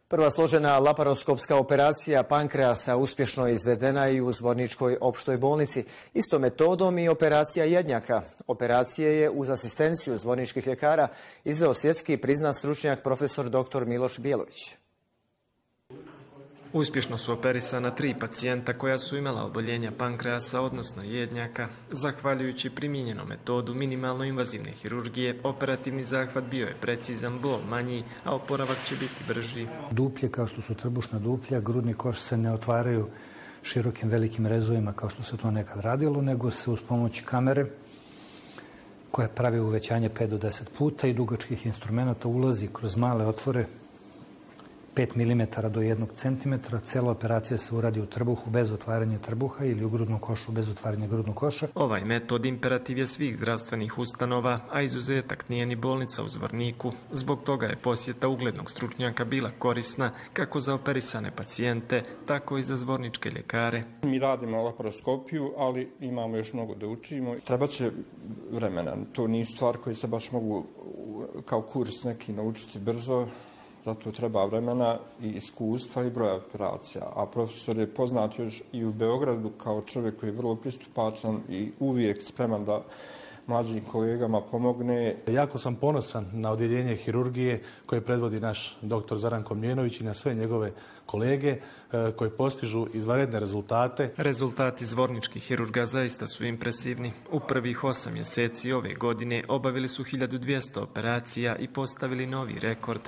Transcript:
Prva složena laparoskopska operacija pankreasa uspješno je izvedena i u Zvorničkoj opštoj bolnici. Istom metodom i operacija jednjaka. Operacije je uz asistenciju zvorničkih ljekara izveo svjetski priznat stručnjak profesor dr. Miloš Bjelović. Uspješno su operisana 3 pacijenta koja su imala oboljenja pankreasa, odnosno jednjaka. Zahvaljujući primijenjenom metodu minimalno invazivne hirurgije, operativni zahvat bio je precizan, bol manji, a oporavak će biti brži. Duplje kao što su trbušna duplja, grudni koš se ne otvaraju širokim velikim rezovima kao što se to nekad radilo, nego se uz pomoć kamere koja pravi uvećanje 5 do 10 puta i dugačkih instrumenta ulazi kroz male otvore 5 mm do 1 cm. Cela operacija se uradi u trbuhu bez otvaranja trbuha ili u grudnom košu bez otvaranja grudnog koša. Ovaj metod imperativ je svih zdravstvenih ustanova, a izuzetak nije ni bolnica u Zvorniku. Zbog toga je posjeta uglednog stručnjaka bila korisna kako za operisane pacijente, tako i za zvorničke ljekare. Mi radimo laparoskopiju, ali imamo još mnogo da učimo. Treba će vremena. To nisu stvari koje se baš mogu kao kurs neki naučiti brzo. Zato treba vremena i iskustva i broj operacija. A profesor je poznat još i u Beogradu kao čovjek koji je vrlo pristupačan i uvijek spreman da mlađim kolegama pomogne. Jako sam ponosan na odjeljenje hirurgije koje predvodi naš dr. Zaranko Mljenović i na sve njegove kolege koji postižu izvanredne rezultate. Rezultati zvorničkih hirurga zaista su impresivni. U prvih 8 mjeseci ove godine obavili su 1200 operacija i postavili novi rekord.